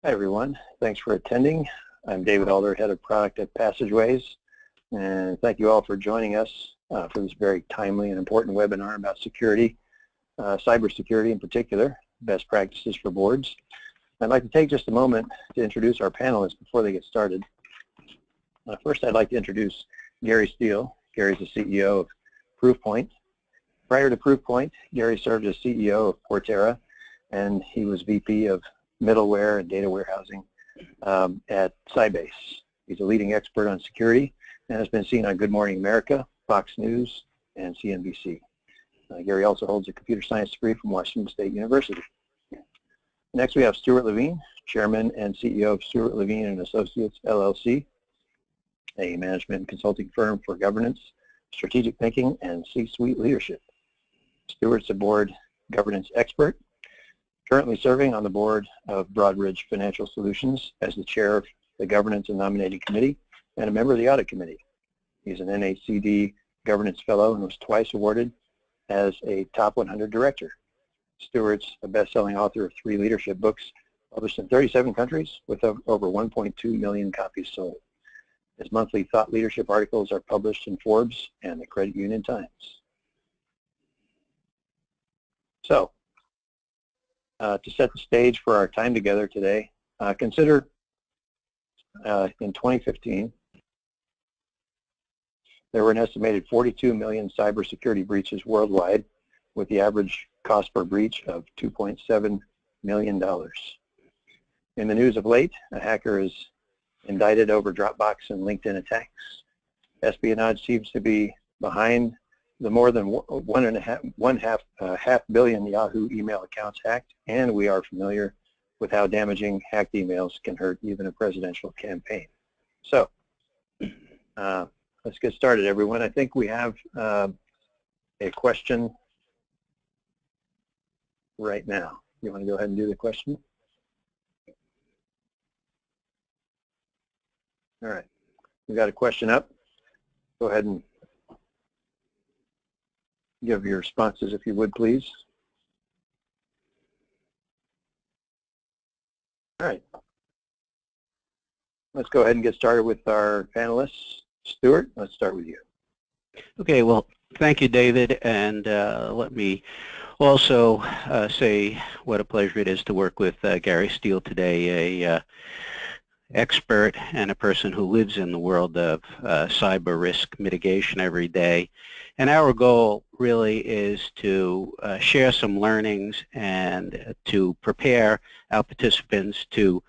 Hi everyone, thanks for attending. I'm David Alder, Head of Product at Passageways, and thank you all for joining us for this very timely and important webinar about security, cybersecurity in particular, best practices for boards. I'd like to take just a moment to introduce our panelists before they get started. First, I'd like to introduce Gary Steele. Gary's the CEO of Proofpoint. Prior to Proofpoint, Gary served as CEO of Portera, and he was VP of middleware and data warehousing at Sybase. He's a leading expert on security and has been seen on Good Morning America, Fox News, and CNBC. Gary also holds a computer science degree from Washington State University. Next, we have Stuart Levine, Chairman and CEO of Stuart Levine and Associates, LLC, a management and consulting firm for governance, strategic thinking, and C-suite leadership. Stuart's a board governance expert, currently serving on the board of Broadridge Financial Solutions as the chair of the Governance and Nominating Committee and a member of the Audit Committee. He's an NACD Governance Fellow and was twice awarded as a Top 100 Director. Stuart's a best-selling author of 3 leadership books published in 37 countries with over 1.2 million copies sold. His monthly thought leadership articles are published in Forbes and the Credit Union Times. So, to set the stage for our time together today, consider in 2015, there were an estimated 42 million cybersecurity breaches worldwide, with the average cost per breach of $2.7 million. In the news of late, a hacker is indicted over Dropbox and LinkedIn attacks. Espionage seems to be behind the more than half billion Yahoo email accounts hacked, and we are familiar with how damaging hacked emails can hurt even a presidential campaign. So, let's get started, everyone. I think we have a question right now. You want to go ahead and do the question? All right, we got a question up. Go ahead and give your responses if you would, please. All right. Let's go ahead and get started with our panelists. Stuart, let's start with you. Okay, well, thank you, David, and let me also say what a pleasure it is to work with Gary Steele today, a expert and a person who lives in the world of cyber risk mitigation every day. And our goal really is to share some learnings and to prepare our participants to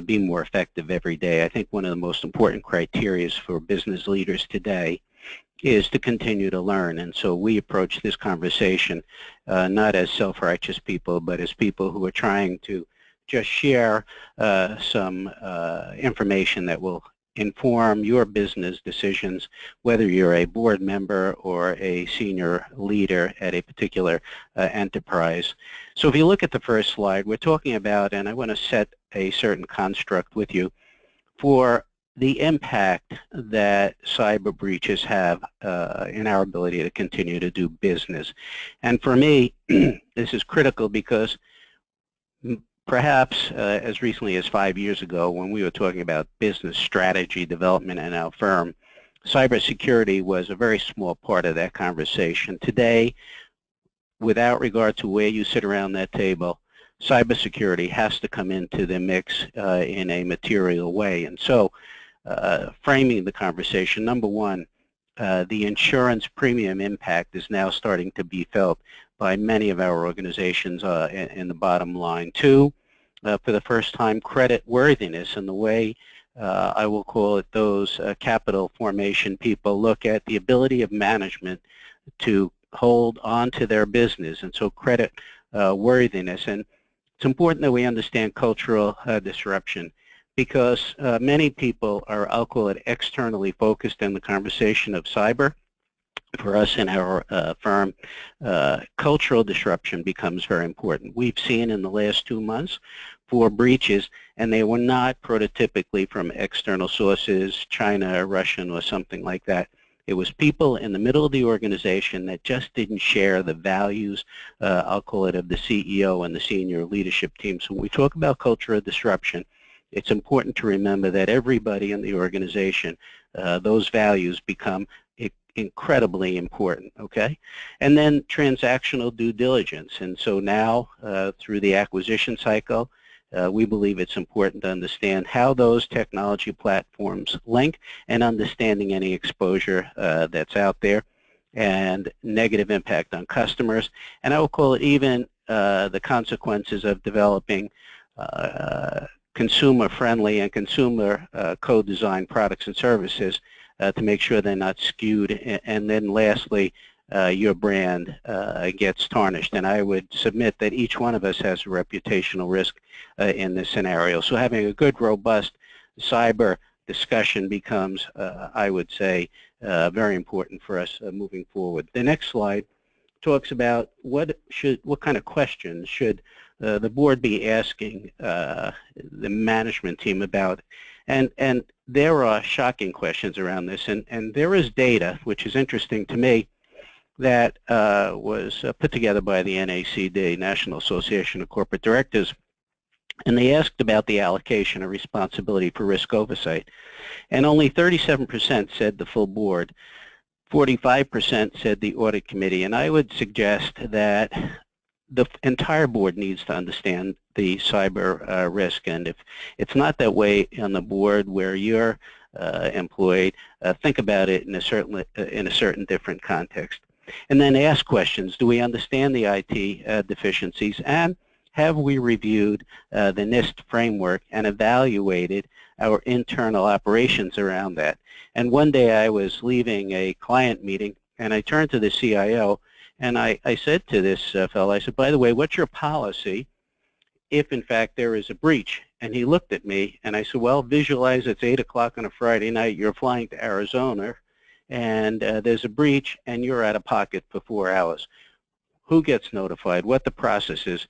be more effective every day. I think one of the most important criteria for business leaders today is to continue to learn. And so we approach this conversation not as self-righteous people, but as people who are trying to just share some information that will inform your business decisions, whether you're a board member or a senior leader at a particular enterprise. So if you look at the first slide, we're talking about, and I want to set a certain construct with you, for the impact that cyber breaches have in our ability to continue to do business. And for me, this is critical because perhaps as recently as 5 years ago, when we were talking about business strategy development in our firm, cybersecurity was a very small part of that conversation. Today, without regard to where you sit around that table, cybersecurity has to come into the mix in a material way. And so, framing the conversation, number one, the insurance premium impact is now starting to be felt by many of our organizations in the bottom line. Two, for the first time, credit worthiness, and the way I will call it those capital formation people look at the ability of management to hold on to their business, and so credit worthiness. And it's important that we understand cultural disruption, because many people are, I'll call it, externally focused in the conversation of cyber. For us in our firm, cultural disruption becomes very important. We've seen in the last 2 months 4 breaches, and they were not prototypically from external sources, China, Russian, or something like that. It was people in the middle of the organization that just didn't share the values, I'll call it, of the CEO and the senior leadership team. So when we talk about culture of disruption, it's important to remember that everybody in the organization, those values become incredibly important, okay? And then transactional due diligence. And so now, through the acquisition cycle, we believe it's important to understand how those technology platforms link and understanding any exposure that's out there and negative impact on customers. And I will call it even the consequences of developing consumer-friendly and consumer co-designed products and services to make sure they're not skewed. And then lastly, your brand gets tarnished. And I would submit that each one of us has a reputational risk in this scenario. So having a good, robust cyber discussion becomes, I would say, very important for us moving forward. The next slide talks about what kind of questions should the board be asking the management team about. And there are shocking questions around this, and there is data, which is interesting to me, that was put together by the NACD, National Association of Corporate Directors, and they asked about the allocation of responsibility for risk oversight. And only 37% said the full board, 45% said the audit committee, and I would suggest that the entire board needs to understand the cyber risk, and if it's not that way on the board where you're employed, think about it in a certain different context. And then ask questions. Do we understand the IT deficiencies, and have we reviewed the NIST framework and evaluated our internal operations around that? And one day I was leaving a client meeting, and I turned to the CIO, and I said to this fellow, I said, by the way, what's your policy if, in fact, there is a breach? And he looked at me, and I said, well, visualize it's 8 o'clock on a Friday night, you're flying to Arizona, and there's a breach, and you're out of pocket for 4 hours. Who gets notified? What the process is?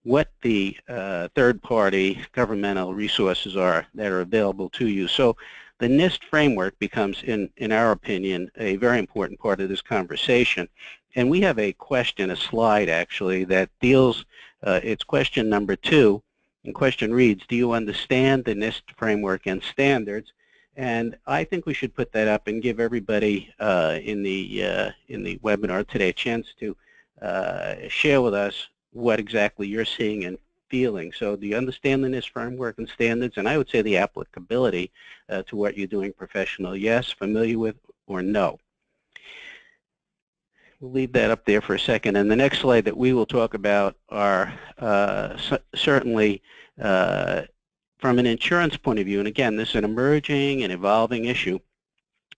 What the third-party governmental resources are that are available to you? So the NIST framework becomes, in our opinion, a very important part of this conversation. And we have a question, a slide actually, that deals, it's question number 2, and question reads, do you understand the NIST framework and standards? And I think we should put that up and give everybody in the webinar today a chance to share with us what exactly you're seeing and feeling. So do you understand the NIST framework and standards? And I would say the applicability to what you're doing professional, yes, familiar with, or no. We'll leave that up there for a second. And the next slide that we will talk about are certainly from an insurance point of view, and again, this is an emerging and evolving issue,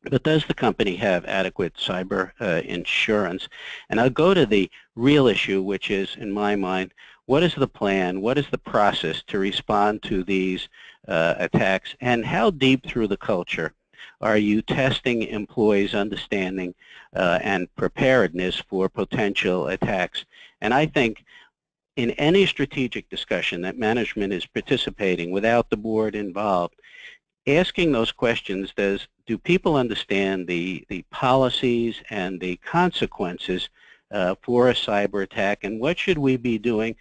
but does the company have adequate cyber insurance? And I'll go to the real issue, which is, in my mind, what is the plan, what is the process to respond to these attacks, and how deep through the culture are you testing employees' understanding and preparedness for potential attacks? And I think in any strategic discussion that management is participating without the board involved, asking those questions, do people understand the policies and the consequences for a cyber attack, and what should we be doing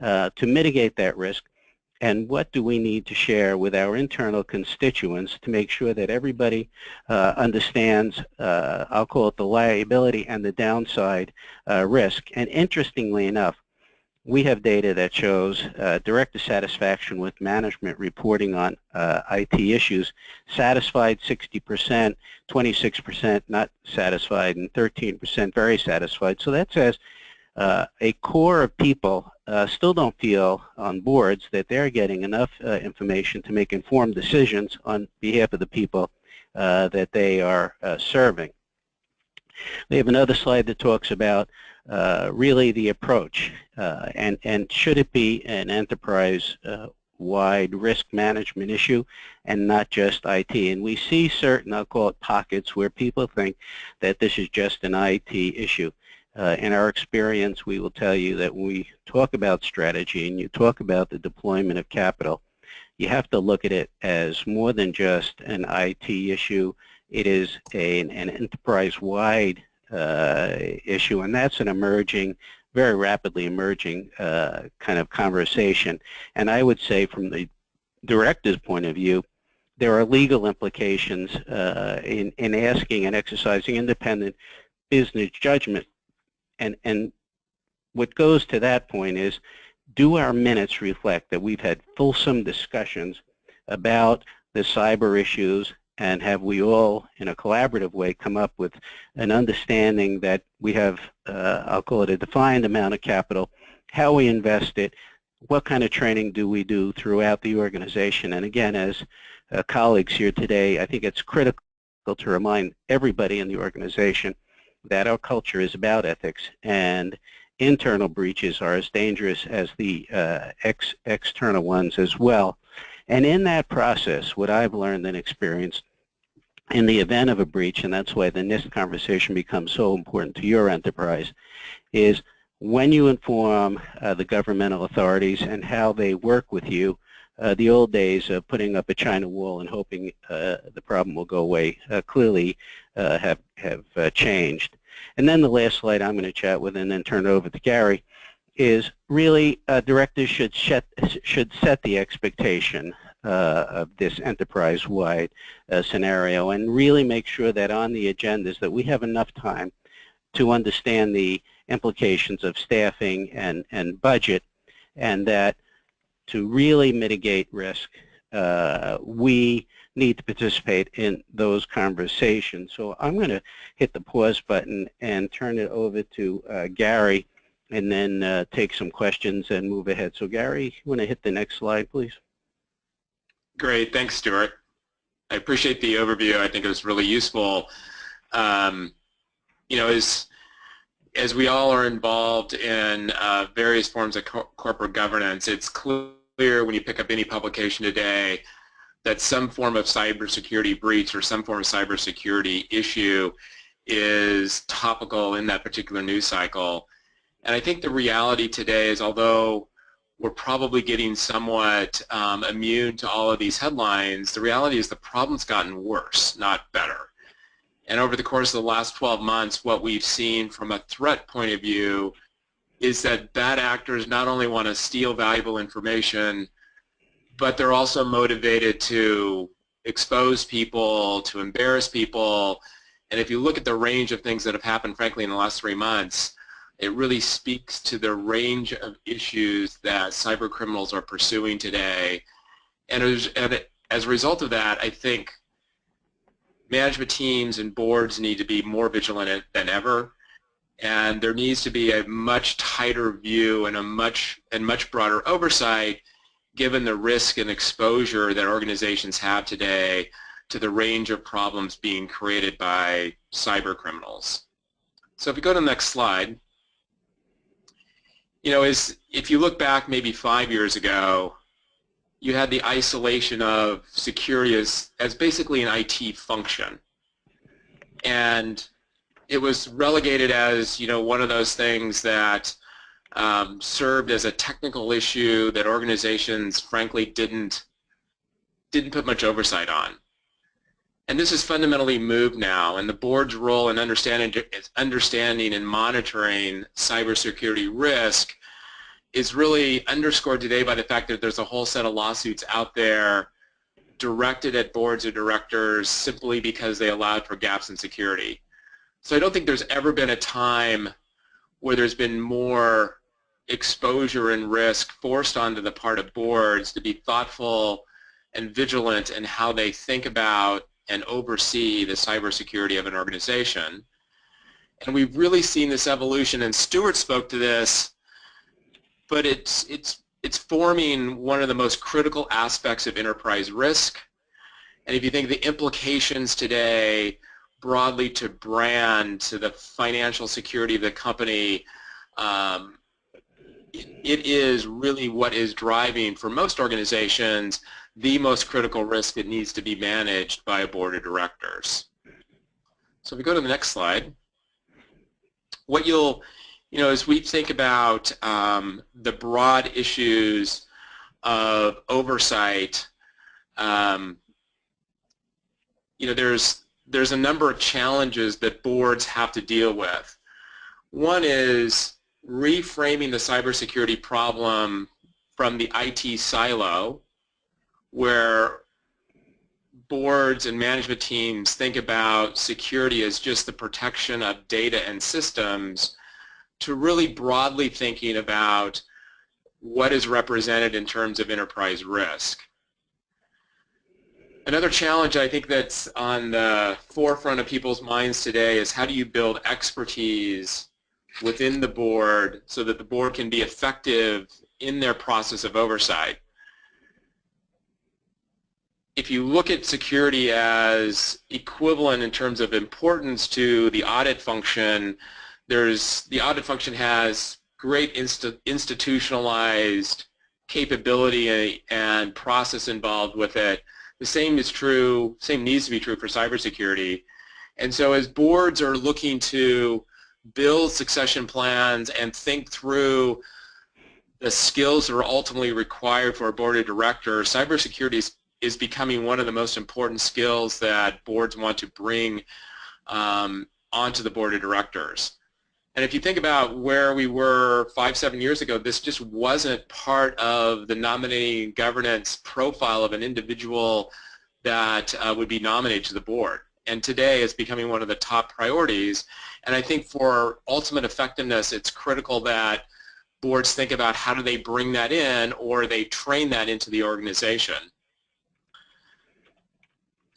to mitigate that risk, and what do we need to share with our internal constituents to make sure that everybody understands, I'll call it the liability and the downside risk. And interestingly enough, we have data that shows direct dissatisfaction with management reporting on IT issues. Satisfied 60%, 26% not satisfied, and 13% very satisfied. So that says a core of people still don't feel on boards that they're getting enough information to make informed decisions on behalf of the people that they are serving. We have another slide that talks about really the approach, and should it be an enterprise-wide risk management issue and not just IT. And we see certain, I'll call it pockets, where people think that this is just an IT issue. In our experience, we will tell you that when we talk about strategy and you talk about the deployment of capital, you have to look at it as more than just an IT issue. it is an enterprise-wide issue, and that's an emerging, very rapidly emerging kind of conversation. And I would say from the director's point of view, there are legal implications in asking and exercising independent business judgment. And what goes to that point is, do our minutes reflect that we've had fulsome discussions about the cyber issues, and have we all, in a collaborative way, come up with an understanding that we have, I'll call it a defined amount of capital, how we invest it, what kind of training do we do throughout the organization? And again, as colleagues here today, I think it's critical to remind everybody in the organization that our culture is about ethics, and internal breaches are as dangerous as the external ones as well. And in that process, what I've learned and experienced in the event of a breach, and that's why the NIST conversation becomes so important to your enterprise, is when you inform the governmental authorities and how they work with you, the old days of putting up a China wall and hoping the problem will go away clearly have changed. And then the last slide I'm going to chat with and then turn it over to Gary is really directors should set the expectation of this enterprise-wide scenario, and really make sure that on the agendas that we have enough time to understand the implications of staffing and budget, and that to really mitigate risk, we need to participate in those conversations. So I'm going to hit the pause button and turn it over to Gary, and then take some questions and move ahead. So Gary, you want to hit the next slide, please? Great, thanks, Stuart. I appreciate the overview. I think it was really useful. You know, as we all are involved in various forms of corporate governance, it's clear when you pick up any publication today that some form of cybersecurity breach or some form of cybersecurity issue is topical in that particular news cycle. And I think the reality today is, although we're probably getting somewhat immune to all of these headlines, the reality is the problem's gotten worse, not better. And over the course of the last 12 months, what we've seen from a threat point of view is that bad actors not only want to steal valuable information, but they're also motivated to expose people, to embarrass people. And if you look at the range of things that have happened, frankly, in the last 3 months, it really speaks to the range of issues that cyber criminals are pursuing today. And as a result of that, I think management teams and boards need to be more vigilant than ever. And there needs to be a much tighter view and a much broader oversight, given the risk and exposure that organizations have today to the range of problems being created by cyber criminals. So if we go to the next slide, you know, if you look back maybe 5 years ago, you had the isolation of security as basically an IT function. And it was relegated as, you know, one of those things that served as a technical issue that organizations, frankly, didn't put much oversight on. And this has fundamentally moved now, and the board's role in understanding and monitoring cybersecurity risk is really underscored today by the fact that there's a whole set of lawsuits out there directed at boards of directors simply because they allowed for gaps in security. So I don't think there's ever been a time where there's been more exposure and risk forced onto the part of boards to be thoughtful and vigilant in how they think about and oversee the cybersecurity of an organization. And we've really seen this evolution, and Stuart spoke to this, but it's forming one of the most critical aspects of enterprise risk. And if you think the implications today broadly to brand, to the financial security of the company, it is really what is driving, for most organizations, the most critical risk that needs to be managed by a board of directors. So if we go to the next slide, what you'll, as we think about the broad issues of oversight, there's there's a number of challenges that boards have to deal with. One is reframing the cybersecurity problem from the IT silo, where boards and management teams think about security as just the protection of data and systems, to really broadly thinking about what is represented in terms of enterprise risk. Another challenge I think that's on the forefront of people's minds today is how do you build expertise within the board so that the board can be effective in their process of oversight. If you look at security as equivalent in terms of importance to the audit function, the audit function has great institutionalized capability and process involved with it. The same needs to be true for cybersecurity. And so as boards are looking to build succession plans and think through the skills that are ultimately required for a board of directors, cybersecurity is becoming one of the most important skills that boards want to bring onto the board of directors. And if you think about where we were 5-7 years ago, this just wasn't part of the nominating governance profile of an individual that would be nominated to the board. And today it's becoming one of the top priorities. And I think for ultimate effectiveness, it's critical that boards think about how do they bring that in, or they train that into the organization.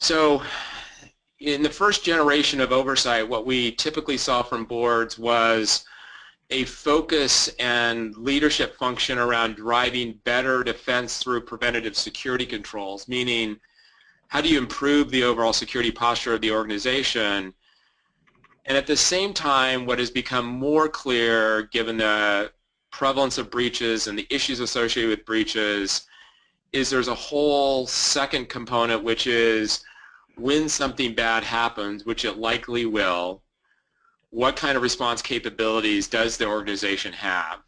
So in the first generation of oversight, what we typically saw from boards was a focus and leadership function around driving better defense through preventative security controls, meaning how do you improve the overall security posture of the organization? And at the same time, what has become more clear, given the prevalence of breaches and the issues associated with breaches, is there's a whole second component, which is when something bad happens, which it likely will, what kind of response capabilities does the organization have?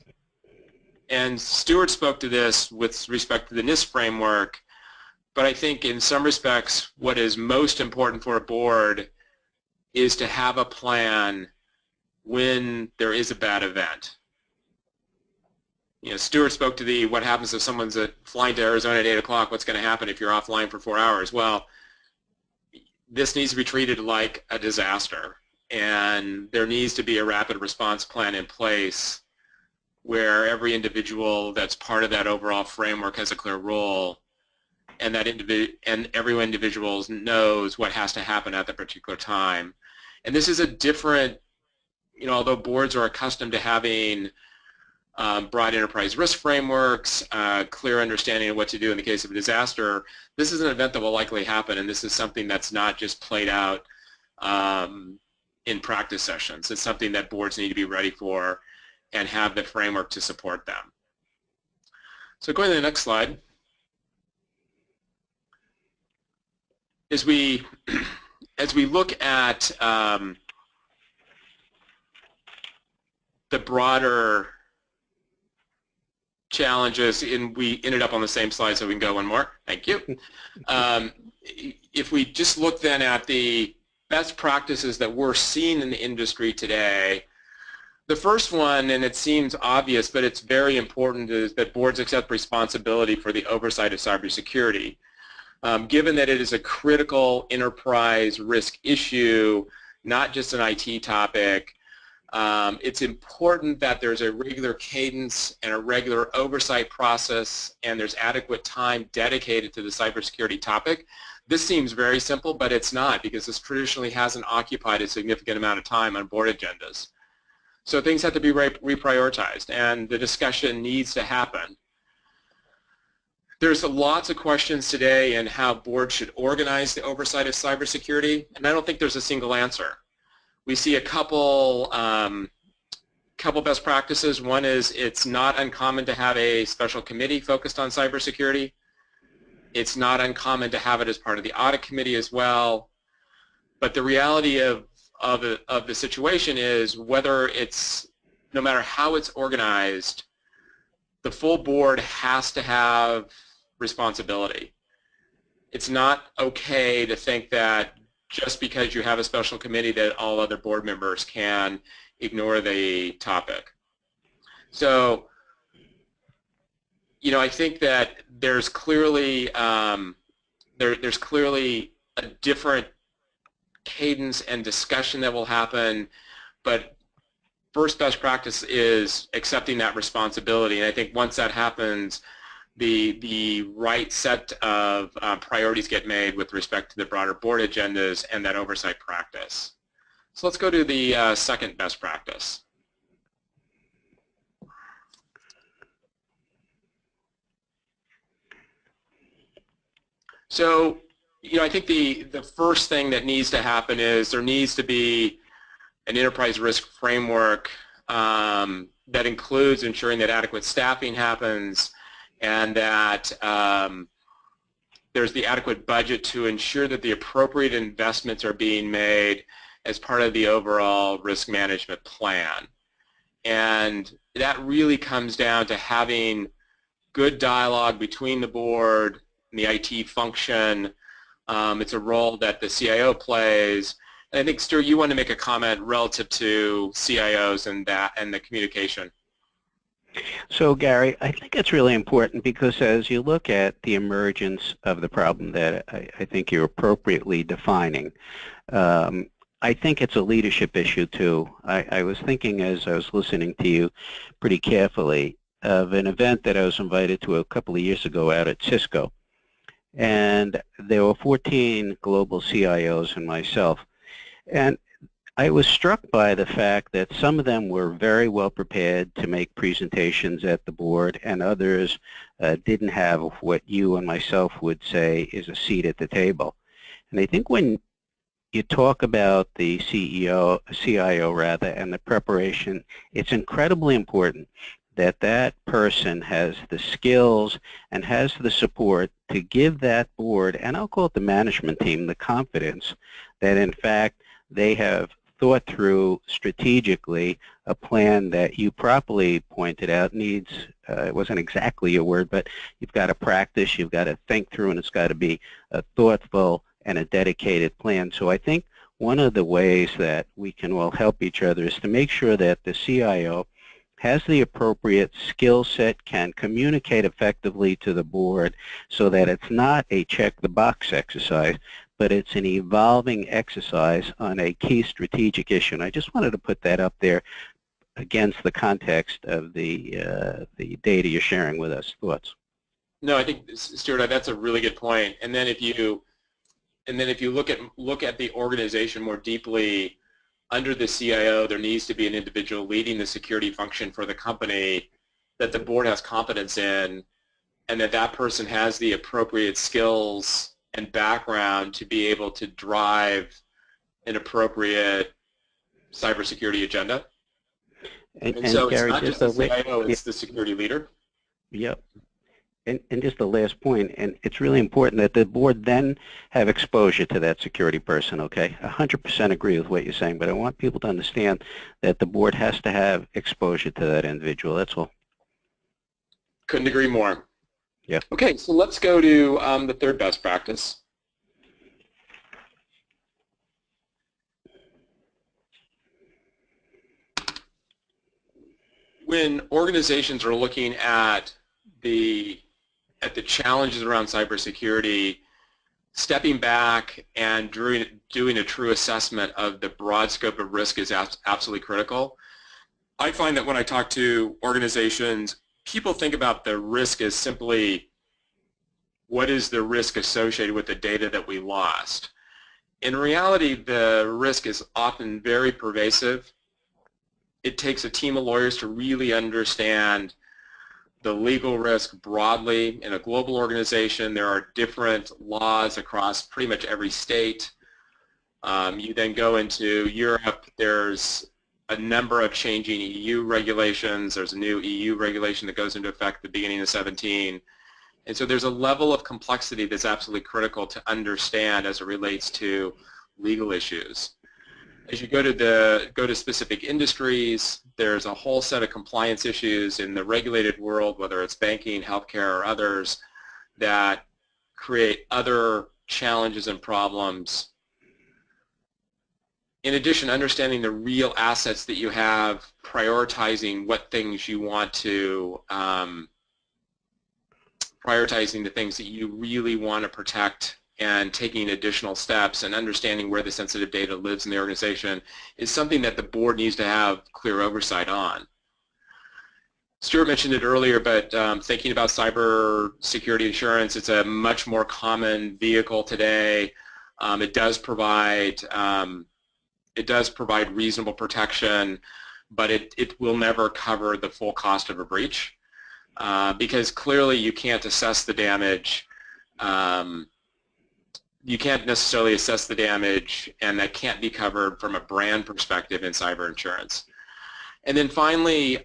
And Stuart spoke to this with respect to the NIST framework, but I think in some respects what is most important for a board is to have a plan when there is a bad event. You know, Stuart spoke to what happens if someone's flying to Arizona at 8 o'clock, what's going to happen if you're offline for 4 hours? Well, this needs to be treated like a disaster, and there needs to be a rapid response plan in place where every individual that's part of that overall framework has a clear role, and that every individual knows what has to happen at that particular time. And this is a different, although boards are accustomed to having broad enterprise risk frameworks, clear understanding of what to do in the case of a disaster, this is an event that will likely happen, and this is something that's not just played out in practice sessions. It's something that boards need to be ready for and have the framework to support them. So going to the next slide. As we look at the broader challenges, and we ended up on the same slide, so we can go one more. Thank you. If we just look then at the best practices that we're seeing in the industry today, the first one, and it seems obvious, but it's very important, is that boards accept responsibility for the oversight of cybersecurity. Given that it is a critical enterprise risk issue, not just an IT topic, it's important that there's a regular cadence and a regular oversight process, and there's adequate time dedicated to the cybersecurity topic. This seems very simple, but it's not, because this traditionally hasn't occupied a significant amount of time on board agendas. So things have to be reprioritized, and the discussion needs to happen. There's lots of questions today in how boards should organize the oversight of cybersecurity, and I don't think there's a single answer. We see a couple best practices. One is it's not uncommon to have a special committee focused on cybersecurity. It's not uncommon to have it as part of the audit committee as well. But the reality of the situation is, whether it's, no matter how it's organized, the full board has to have responsibility. It's not okay to think that just because you have a special committee that all other board members can ignore the topic. So, you know, I think that there's clearly there's clearly a different cadence and discussion that will happen, but first best practice is accepting that responsibility. And I think once that happens, the right set of priorities get made with respect to the broader board agendas and that oversight practice. So let's go to the second best practice. So, you know, I think the first thing that needs to happen is there needs to be an enterprise risk framework that includes ensuring that adequate staffing happens and that there's the adequate budget to ensure that the appropriate investments are being made as part of the overall risk management plan. And that really comes down to having good dialogue between the board and the IT function. It's a role that the CIO plays. And I think, Stuart, you want to make a comment relative to CIOs and that and the communication. So, Gary, I think it's really important because as you look at the emergence of the problem that I think you're appropriately defining, I think it's a leadership issue too. I was thinking as I was listening to you pretty carefully of an event that I was invited to a couple of years ago out at Cisco. And there were 14 global CIOs and myself. And I was struck by the fact that some of them were very well prepared to make presentations at the board, and others didn't have what you and myself would say is a seat at the table. And I think when you talk about the CIO rather, and the preparation, it's incredibly important that that person has the skills and has the support to give that board, and I'll call it the management team, the confidence that in fact they have thought through strategically a plan that you properly pointed out needs, it wasn't exactly a word, but you've got to practice, you've got to think through, and it's got to be a thoughtful and a dedicated plan. So I think one of the ways that we can all help each other is to make sure that the CIO has the appropriate skill set, can communicate effectively to the board so that it's not a check-the-box exercise, but it's an evolving exercise on a key strategic issue. And I just wanted to put that up there against the context of the data you're sharing with us. Thoughts? No, I think, Stuart, that's a really good point. And then if you look at the organization more deeply, under the CIO, there needs to be an individual leading the security function for the company that the board has confidence in, and that person has the appropriate skills and background to be able to drive an appropriate cybersecurity agenda. And so Gary, it's not just the CIO, it's the security leader. Yep. And just the last point, and it's really important that the board then have exposure to that security person, okay? 100% agree with what you're saying, but I want people to understand that the board has to have exposure to that individual, that's all. Couldn't agree more. Yeah. Okay, so let's go to the third best practice. When organizations are looking at the challenges around cybersecurity, stepping back and doing a true assessment of the broad scope of risk is absolutely critical. I find that when I talk to organizations, people think about the risk as simply what is the risk associated with the data that we lost. In reality, the risk is often very pervasive. It takes a team of lawyers to really understand the legal risk broadly. In a global organization, there are different laws across pretty much every state. You then go into Europe, there's a number of changing EU regulations. There's a new EU regulation that goes into effect at the beginning of 17. And so there's a level of complexity that's absolutely critical to understand as it relates to legal issues. As you go to specific industries, there's a whole set of compliance issues in the regulated world, whether it's banking, healthcare, or others, that create other challenges and problems in addition, understanding the real assets that you have, prioritizing what things you want to, prioritizing the things that you really want to protect and taking additional steps and understanding where the sensitive data lives in the organization is something that the board needs to have clear oversight on. Stuart mentioned it earlier, but thinking about cyber security insurance, it's a much more common vehicle today. It does provide reasonable protection, but it will never cover the full cost of a breach because clearly you can't assess the damage. You can't necessarily assess the damage, and that can't be covered from a brand perspective in cyber insurance. And then finally,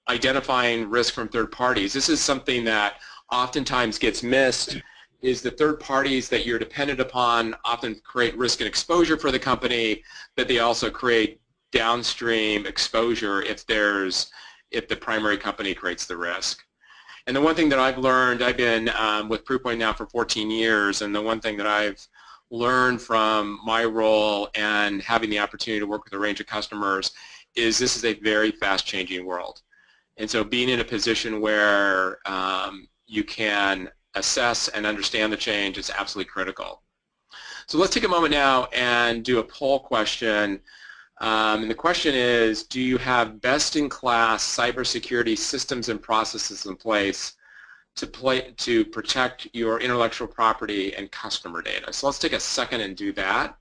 identifying risk from third parties. This is something that oftentimes gets missed, is the third parties that you're dependent upon often create risk and exposure for the company, but they also create downstream exposure if the primary company creates the risk. And the one thing that I've learned, I've been with Proofpoint now for 14 years, and the one thing that I've learned from my role and having the opportunity to work with a range of customers is this is a very fast-changing world. And so being in a position where you can assess and understand the change is absolutely critical. So let's take a moment now and do a poll question. And the question is, do you have best-in-class cybersecurity systems and processes in place to protect your intellectual property and customer data? So let's take a second and do that.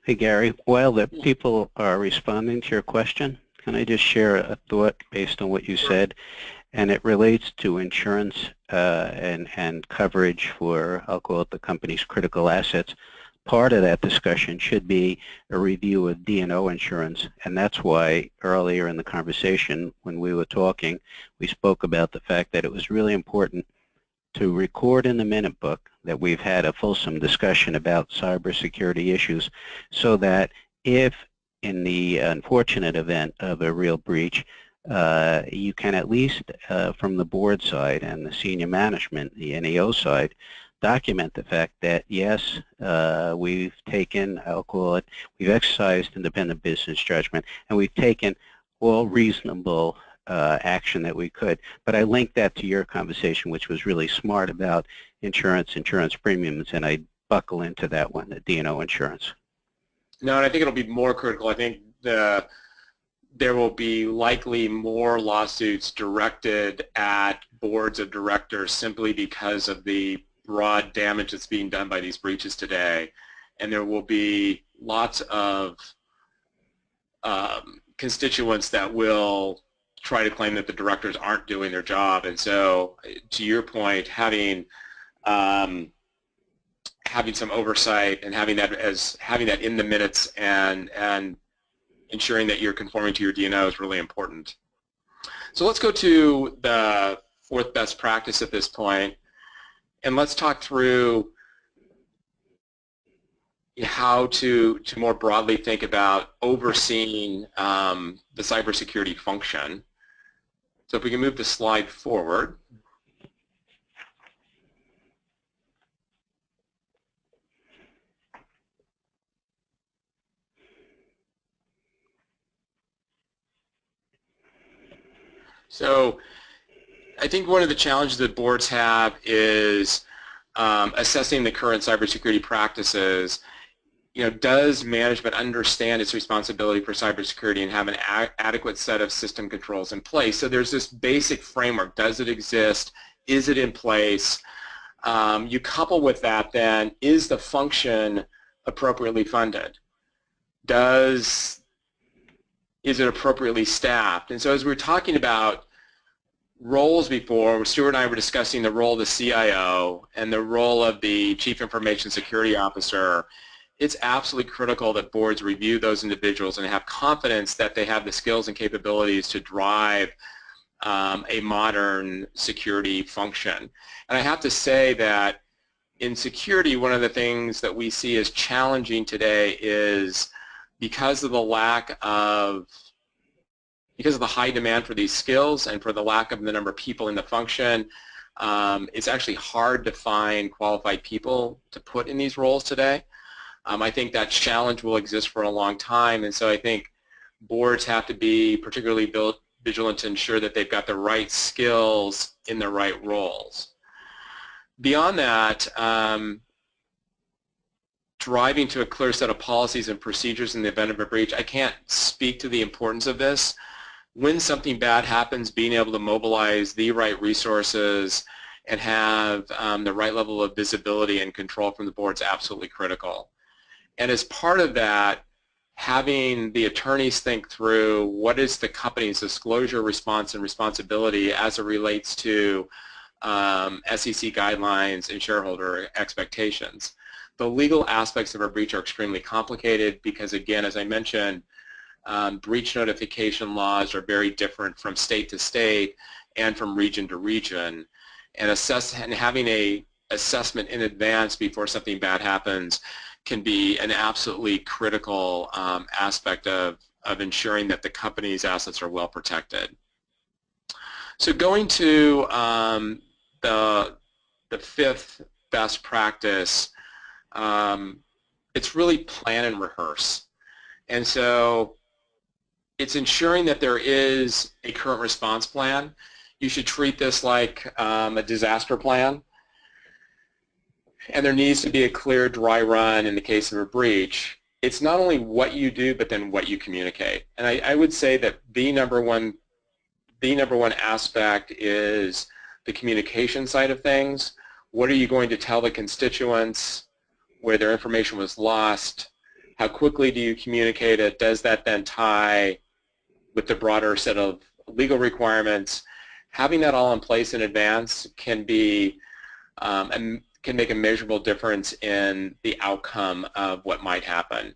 Hey, Gary, while the people are responding to your question, can I just share a thought based on what you said? And it relates to insurance and coverage for, I'll call it the company's critical assets. Part of that discussion should be a review of D&O insurance, and that's why earlier in the conversation when we were talking, we spoke about the fact that it was really important to record in the minute book that we've had a fulsome discussion about cybersecurity issues so that if in the unfortunate event of a real breach, you can at least from the board side and the senior management, the NEO side, document the fact that yes, we've taken, I'll call it, we've exercised independent business judgment and we've taken all reasonable action that we could. But I linked that to your conversation, which was really smart about insurance premiums, and I buckle into that one, the D&O insurance. No, and I think it'll be more critical. I think there will be likely more lawsuits directed at boards of directors simply because of the broad damage that's being done by these breaches today. And there will be lots of constituents that will try to claim that the directors aren't doing their job. And so, to your point, having some oversight and having that in the minutes and ensuring that you're conforming to your D&O is really important. So let's go to the fourth best practice at this point, and let's talk through how to more broadly think about overseeing the cybersecurity function. So if we can move the slide forward. So I think one of the challenges that boards have is assessing the current cybersecurity practices. Does management understand its responsibility for cybersecurity and have an adequate set of system controls in place? So there's this basic framework. Does it exist? Is it in place? You couple with that then, is the function appropriately funded? Is it appropriately staffed? And so as we were talking about roles before, Stuart and I were discussing the role of the CIO and the role of the Chief Information Security Officer. It's absolutely critical that boards review those individuals and have confidence that they have the skills and capabilities to drive a modern security function. And I have to say that in security, one of the things that we see as challenging today is because of the high demand for these skills and for the lack of the number of people in the function, It's actually hard to find qualified people to put in these roles today. I think that challenge will exist for a long time, and so I think boards have to be particularly vigilant to ensure that they've got the right skills in the right roles. Beyond that, driving to a clear set of policies and procedures in the event of a breach, I can't speak to the importance of this. When something bad happens, being able to mobilize the right resources and have the right level of visibility and control from the board is absolutely critical. And as part of that, having the attorneys think through what is the company's disclosure response and responsibility as it relates to SEC guidelines and shareholder expectations. The legal aspects of a breach are extremely complicated because, again, as I mentioned, breach notification laws are very different from state to state and from region to region. And having a assessment in advance before something bad happens can be an absolutely critical aspect of ensuring that the company's assets are well protected. So going to the fifth best practice, it's really plan and rehearse. And so it's ensuring that there is a current response plan. You should treat this like a disaster plan. And there needs to be a clear dry run in the case of a breach. It's not only what you do, but then what you communicate. And I would say that the number one aspect is the communication side of things. What are you going to tell the constituents where their information was lost? How quickly do you communicate it? Does that then tie with the broader set of legal requirements? Having that all in place in advance can be can make a measurable difference in the outcome of what might happen.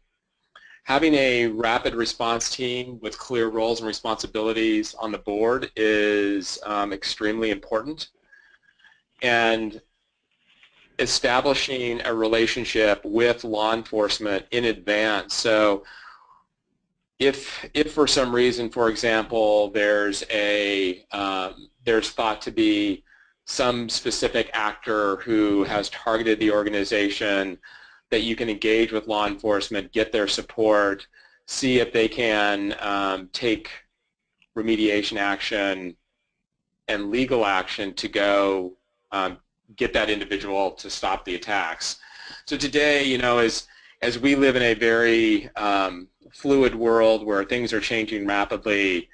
Having a rapid response team with clear roles and responsibilities on the board is extremely important. And establishing a relationship with law enforcement in advance. So if for some reason, for example, there's thought to be some specific actor who has targeted the organization, that you can engage with law enforcement, get their support, see if they can take remediation action and legal action to go get that individual to stop the attacks. So today, you know, as we live in a very fluid world where things are changing rapidly,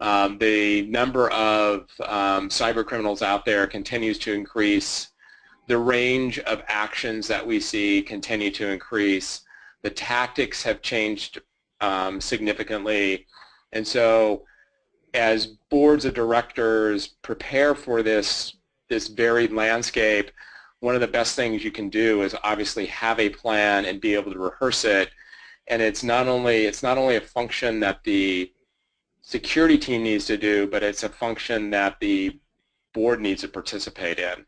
the number of cyber criminals out there continues to increase. The range of actions that we see continue to increase. The tactics have changed significantly. And so as boards of directors prepare for this varied landscape, one of the best things you can do is obviously have a plan and be able to rehearse it. And it's not only a function that the security team needs to do, but it's a function that the board needs to participate in.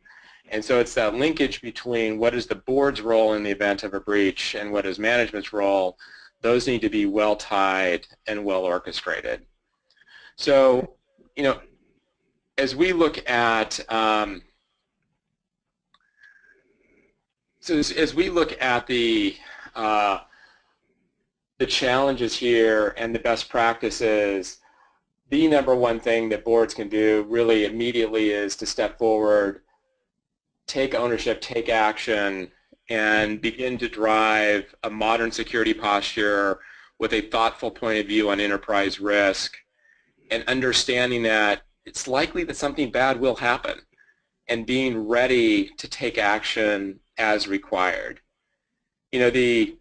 And so it's that linkage between what is the board's role in the event of a breach and what is management's role. Those need to be well tied and well orchestrated. So, you know, as we look at the challenges here and the best practices, the number one thing that boards can do really immediately is to step forward, take ownership, take action, and begin to drive a modern security posture with a thoughtful point of view on enterprise risk, and understanding that it's likely that something bad will happen, and being ready to take action as required. You know, the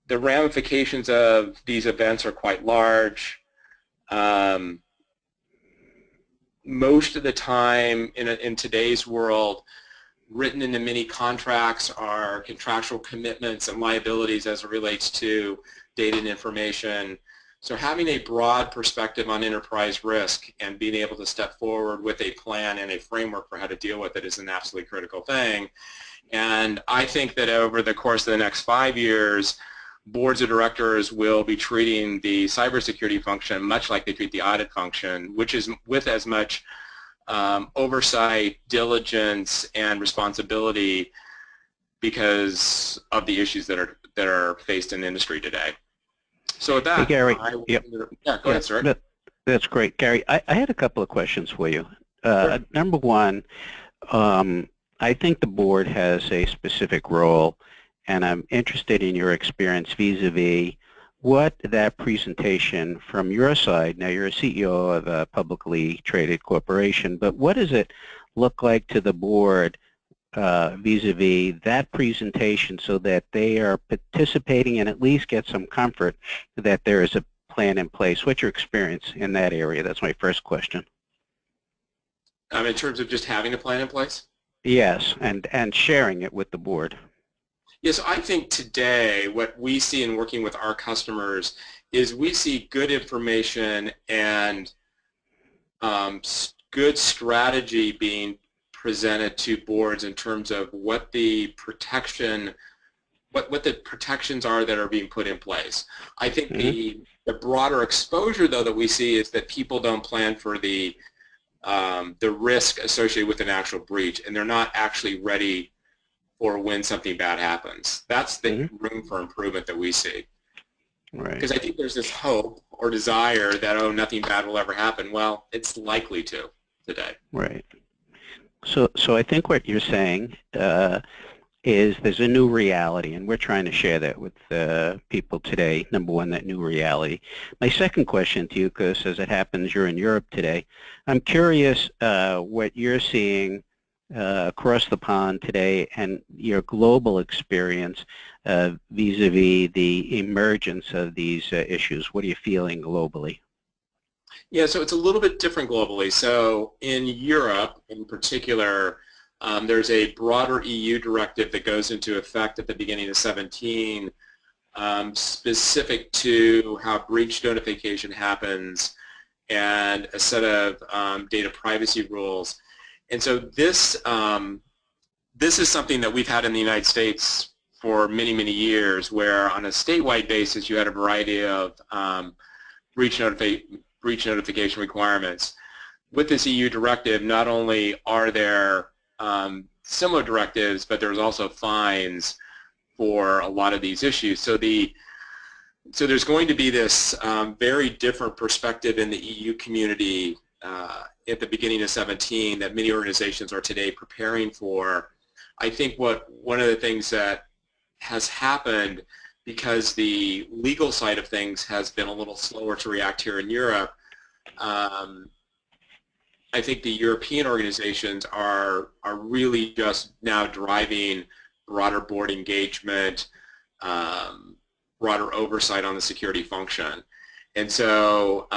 ramifications of these events are quite large. Most of the time in today's world, written into many contracts are contractual commitments and liabilities as it relates to data and information. So having a broad perspective on enterprise risk and being able to step forward with a plan and a framework for how to deal with it is an absolutely critical thing. And I think that over the course of the next 5 years, boards of directors will be treating the cybersecurity function much like they treat the audit function, which is with as much oversight, diligence, and responsibility because of the issues that are faced in the industry today. So with that, hey, Gary, yeah, go ahead, sir. That's great. Gary, I had a couple of questions for you. Sure. Number one, I think the board has a specific role, and I'm interested in your experience vis-a-vis what that presentation from your side, now you're a CEO of a publicly traded corporation, but what does it look like to the board vis-a-vis that presentation so that they are participating and at least get some comfort that there is a plan in place? What's your experience in that area? That's my first question. In terms of just having a plan in place? Yes, and sharing it with the board. Yes, I think today what we see in working with our customers is we see good information and good strategy being presented to boards in terms of what the protection, what the protections are that are being put in place. I think the broader exposure, though, that we see is that people don't plan for the risk associated with an actual breach, and they're not actually ready for when something bad happens. That's the room for improvement that we see. Right. Because I think there's this hope or desire that, oh, nothing bad will ever happen. Well, it's likely to today. Right. So I think what you're saying is there's a new reality, and we're trying to share that with people today. Number one, that new reality. My second question to you, because as it happens, you're in Europe today. I'm curious what you're seeing across the pond today and your global experience vis-a-vis the emergence of these issues. What are you feeling globally? Yeah, so it's a little bit different globally. So in Europe, in particular, there's a broader EU directive that goes into effect at the beginning of 2017, specific to how breach notification happens and a set of data privacy rules. And so this is something that we've had in the United States for many, many years, where on a statewide basis you had a variety of breach notification requirements. With this EU directive, not only are there similar directives, but there's also fines for a lot of these issues. So there's going to be this very different perspective in the EU community at the beginning of 2017 that many organizations are today preparing for. I think one of the things that has happened, because the legal side of things has been a little slower to react here in Europe, I think the European organizations are really just now driving broader board engagement, broader oversight on the security function. And so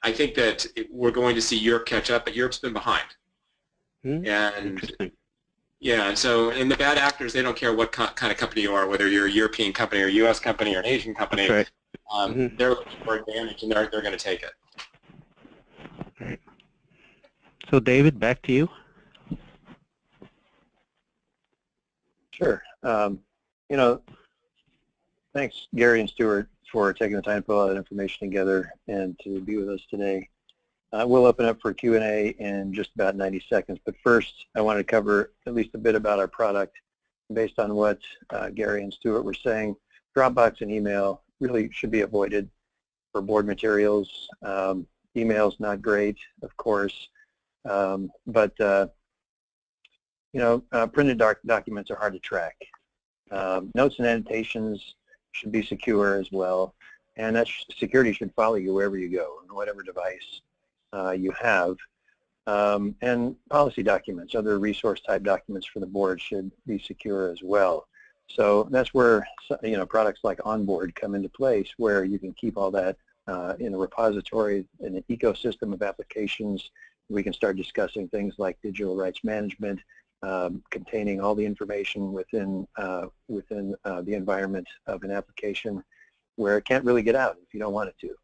I think that we're going to see Europe catch up, but Europe's been behind. And yeah, and so the bad actors, they don't care what kind of company you are, whether you're a European company or a U.S. company or an Asian company. That's right. They're looking for advantage, and they're going to take it. Right. So David, back to you. Sure. Thanks, Gary and Stuart, for taking the time to put all that information together and to be with us today. We'll open up for Q&A in just about 90 seconds, but first I want to cover at least a bit about our product. Based on what Gary and Stuart were saying, Dropbox and email really should be avoided for board materials. Email's not great, of course, but printed documents are hard to track. Notes and annotations should be secure as well, and that security should follow you wherever you go, on whatever device you have. And policy documents, other resource type documents for the board should be secure as well. So that's where products like OnBoard come into place, where you can keep all that in a repository, in an ecosystem of applications. We can start discussing things like digital rights management, containing all the information within the environment of an application, where it can't really get out if you don't want it to.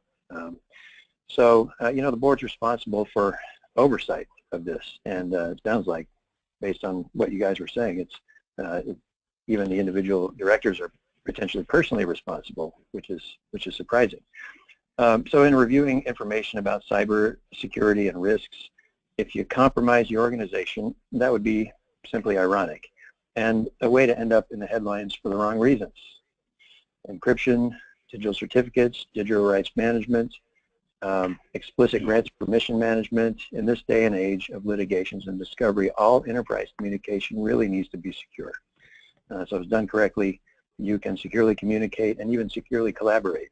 So the board's responsible for oversight of this, and it sounds like, based on what you guys were saying, it's even the individual directors are potentially personally responsible, which is surprising. So in reviewing information about cyber security and risks, If you compromise your organization, that would be simply ironic and a way to end up in the headlines for the wrong reasons. Encryption, digital certificates, digital rights management, explicit grants permission management. In this day and age of litigations and discovery, all enterprise communication really needs to be secure. So if it's done correctly, you can securely communicate and even securely collaborate.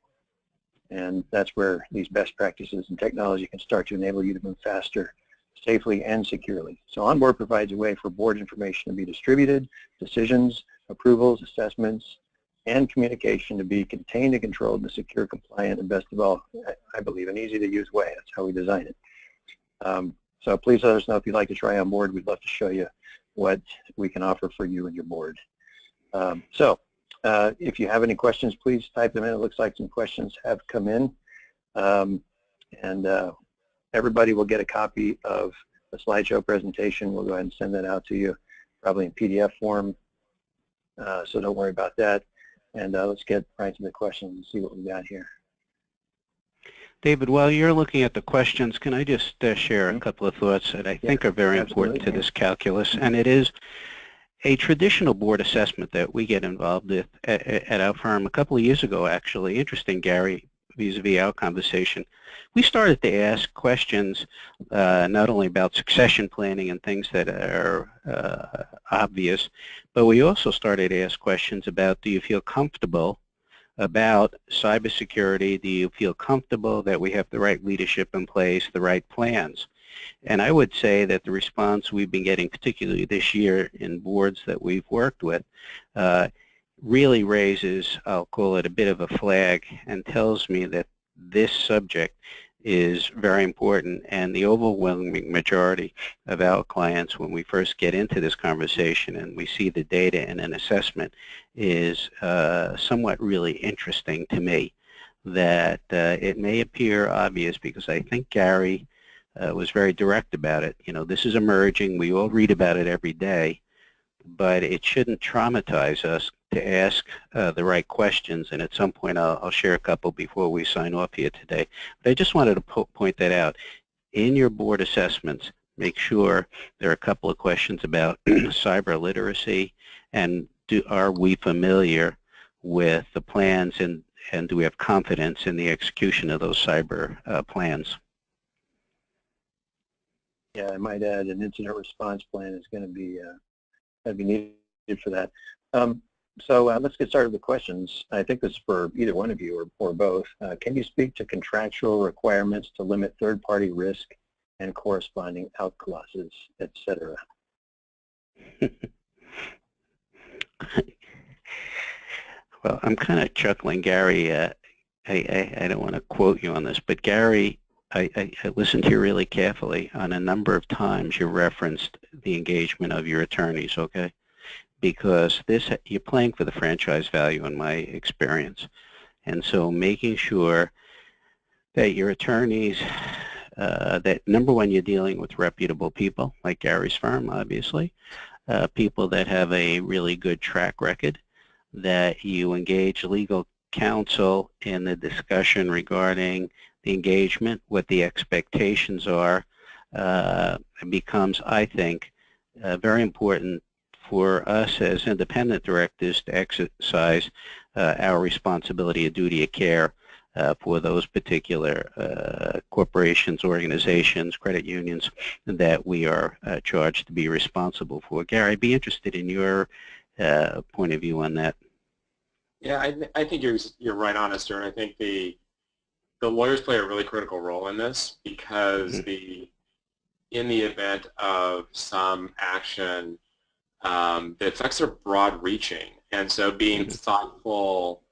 And that's where these best practices and technology can start to enable you to move faster, safely, and securely. So OnBoard provides a way for board information to be distributed, decisions, approvals, assessments, and communication to be contained and controlled in a secure, compliant, and best of all, I believe, an easy-to-use way. That's how we design it. So please let us know if you'd like to try OnBoard. We'd love to show you what we can offer for you and your board. If you have any questions, please type them in. It looks like some questions have come in. Everybody will get a copy of the slideshow presentation. We'll go ahead and send that out to you, probably in PDF form. So don't worry about that. And let's get right to the questions and see what we got here. David, while you're looking at the questions, can I just share a couple of thoughts that I think are very important to this calculus? And it is a traditional board assessment that we get involved with at our firm a couple of years ago, actually. Interesting, Gary, vis-a-vis our conversation. We started to ask questions not only about succession planning and things that are obvious, but we also started to ask questions about, do you feel comfortable about cybersecurity? Do you feel comfortable that we have the right leadership in place, the right plans? And I would say that the response we've been getting, particularly this year in boards that we've worked with, really raises, I'll call it a bit of a flag, and tells me that this subject is very important, and the overwhelming majority of our clients, when we first get into this conversation and we see the data in an assessment, is somewhat really interesting to me. That it may appear obvious, because I think Gary was very direct about it. You know, this is emerging. We all read about it every day, but it shouldn't traumatize us to ask the right questions. And at some point, I'll share a couple before we sign off here today. But I just wanted to point that out. In your board assessments, make sure there are a couple of questions about cyber literacy, and are we familiar with the plans, and do we have confidence in the execution of those cyber plans? Yeah, I might add an incident response plan is going to be needed for that. So let's get started with the questions. I think this is for either one of you or both. Can you speak to contractual requirements to limit third-party risk and corresponding out clauses, etc.? Well, I'm kind of chuckling, Gary. I don't want to quote you on this, but Gary, I listened to you really carefully. On a number of times you referenced the engagement of your attorneys, okay? Because you're playing for the franchise value in my experience. And so making sure that your attorneys, that number one, you're dealing with reputable people, like Gary's firm, obviously, people that have a really good track record, that you engage legal counsel in the discussion regarding the engagement, what the expectations are, becomes, I think, very important for us as independent directors to exercise our responsibility, a duty of care for those particular corporations, organizations, credit unions that we are charged to be responsible for. Gary, I'd be interested in your point of view on that. Yeah, I think you're right on, Stuart. I think the lawyers play a really critical role in this, because in the event of some action, the effects are broad-reaching, and so being thoughtful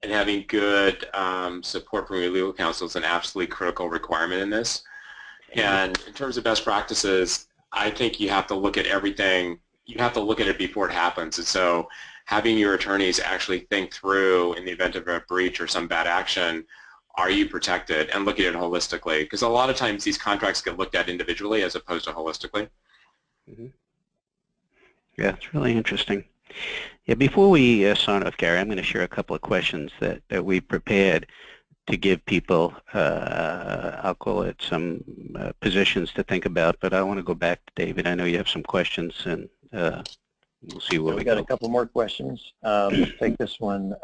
and having good support from your legal counsel is an absolutely critical requirement in this. And in terms of best practices, I think you have to look at everything. You have to look at it before it happens, and so having your attorneys actually think through, in the event of a breach or some bad action, are you protected, and look at it holistically, because a lot of times these contracts get looked at individually as opposed to holistically. Yeah, it's really interesting. Yeah, before we sign off, Gary, I'm going to share a couple of questions that we prepared to give people, I'll call it some positions to think about, but I want to go back to David. I know you have some questions, and we'll see where we got go. a couple more questions. Let's take this one.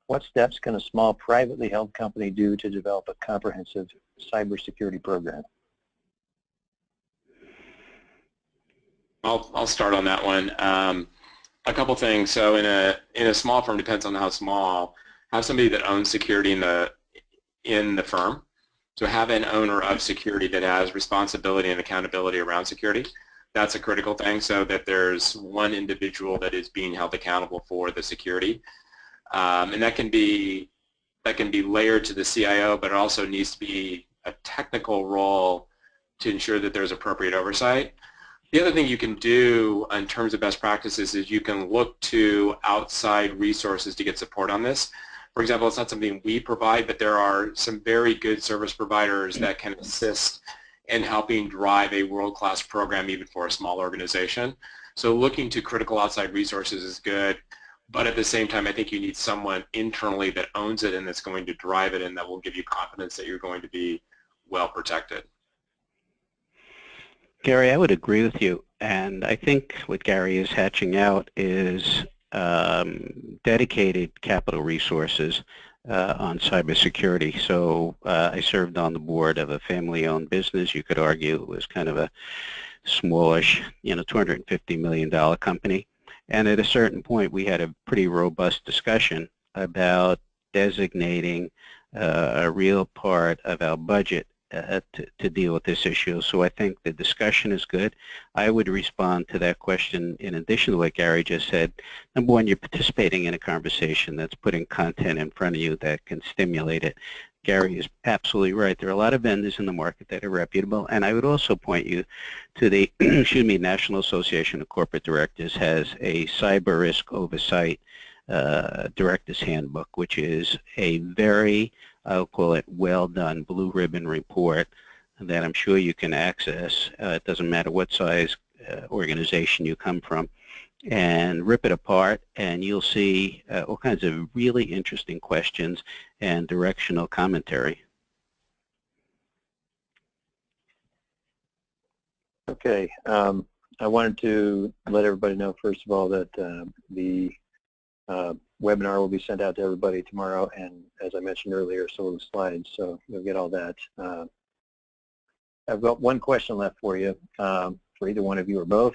What steps can a small privately held company do to develop a comprehensive cybersecurity program? I'll start on that one. A couple things. So in a small firm, depends on how small, have somebody that owns security in the firm. So have an owner of security that has responsibility and accountability around security. That's a critical thing, so that there's one individual that is being held accountable for the security. And that can be layered to the CIO, but it also needs to be a technical role to ensure that there's appropriate oversight. The other thing you can do in terms of best practices is you can look to outside resources to get support on this. For example, it's not something we provide, but there are some very good service providers that can assist in helping drive a world-class program even for a small organization. So looking to critical outside resources is good, but at the same time, I think you need someone internally that owns it and that's going to drive it and that will give you confidence that you're going to be well protected. Gary, I would agree with you, and I think what Gary is hatching out is dedicated capital resources on cybersecurity. So I served on the board of a family-owned business. You could argue it was kind of a smallish, $250 million company. And at a certain point, we had a pretty robust discussion about designating a real part of our budget to deal with this issue. So I think the discussion is good. I would respond to that question in addition to what Gary just said. Number one, you're participating in a conversation that's putting content in front of you that can stimulate it. Gary is absolutely right. There are a lot of vendors in the market that are reputable, and I would also point you to the National Association of Corporate Directors has a cyber risk oversight director's handbook, which is a very, I'll call it, well-done blue ribbon report that I'm sure you can access. It doesn't matter what size organization you come from, and rip it apart, and you'll see all kinds of really interesting questions and directional commentary. Okay. I wanted to let everybody know, first of all, that the webinar will be sent out to everybody tomorrow, and as I mentioned earlier, so will the slides, so you'll get all that. I've got one question left for you, for either one of you or both,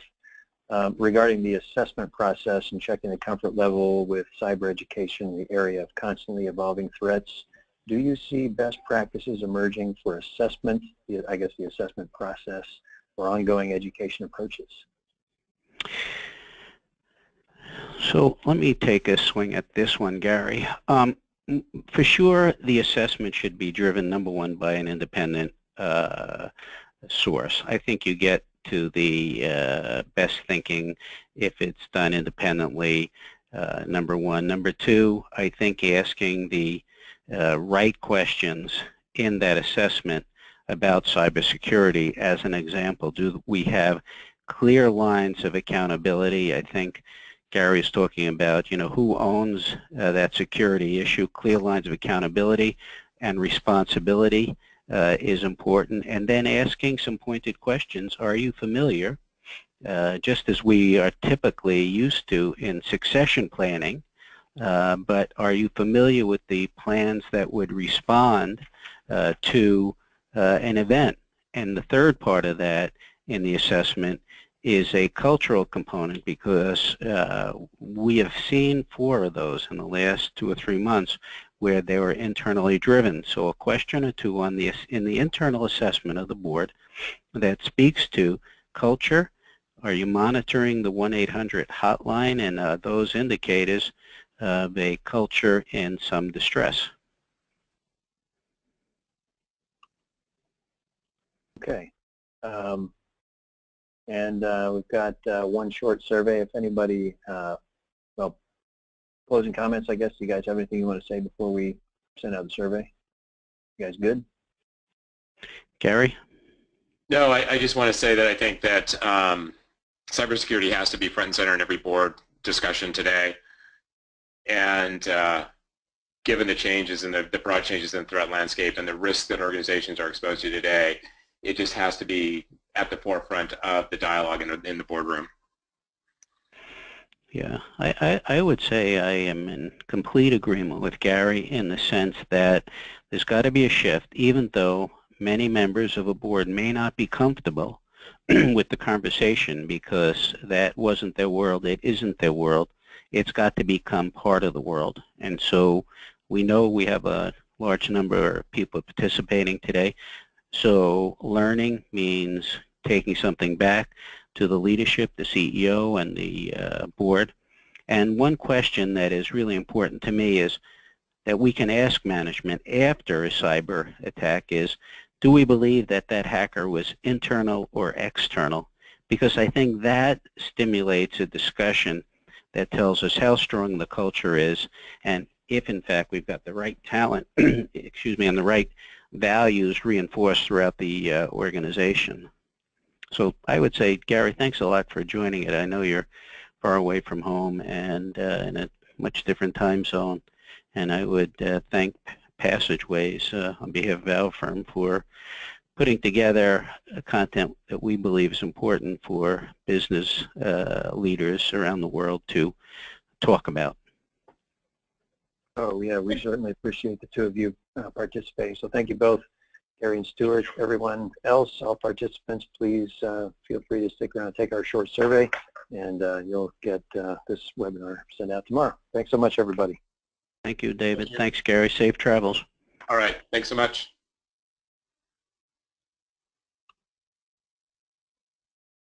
regarding the assessment process and checking the comfort level with cyber education in the area of constantly evolving threats. Do you see best practices emerging for assessment, I guess the assessment process, or ongoing education approaches? So let me take a swing at this one, Gary. For sure, the assessment should be driven, number one, by an independent source. I think you get to the best thinking if it's done independently, number one. Number two, I think asking the right questions in that assessment about cybersecurity. As an example, do we have clear lines of accountability? I think Gary is talking about, who owns that security issue. Clear lines of accountability and responsibility is important. And then asking some pointed questions. Are you familiar, just as we are typically used to in succession planning, but are you familiar with the plans that would respond to an event? And the third part of that in the assessment is a cultural component, because we have seen 4 of those in the last 2 or 3 months where they were internally driven. So a question or two in the internal assessment of the board that speaks to culture. Are you monitoring the 1-800 hotline, and those indicators of a culture in some distress? Okay. And we've got one short survey. If anybody, well, closing comments, I guess. Do you guys have anything you want to say before we send out the survey? You guys good? Gary? No, I just want to say that I think that cybersecurity has to be front and center in every board discussion today. And given the changes and the broad changes in the threat landscape and the risks that organizations are exposed to today, it just has to be at the forefront of the dialogue in the boardroom. Yeah, I would say I am in complete agreement with Gary in the sense that there's got to be a shift, even though many members of a board may not be comfortable with the conversation because that wasn't their world, it isn't their world. It's got to become part of the world. And so we know we have a large number of people participating today. So learning means taking something back to the leadership, the CEO, and the board. And one question that is really important to me is that we can ask management after a cyber attack is, do we believe that that hacker was internal or external? Because I think that stimulates a discussion that tells us how strong the culture is and if, in fact, we've got the right talent, excuse me, and the right values reinforced throughout the organization. So I would say, Gary, thanks a lot for joining it. I know you're far away from home and in a much different time zone. And I would thank Passageways on behalf of our firm for putting together content that we believe is important for business leaders around the world to talk about. Oh, yeah, we certainly appreciate the two of you participating. So thank you both, Gary and Stuart. Everyone else, all participants, please feel free to stick around and take our short survey, and you'll get this webinar sent out tomorrow. Thanks so much, everybody. Thank you, David. Thanks, Gary. Safe travels. All right. Thanks so much.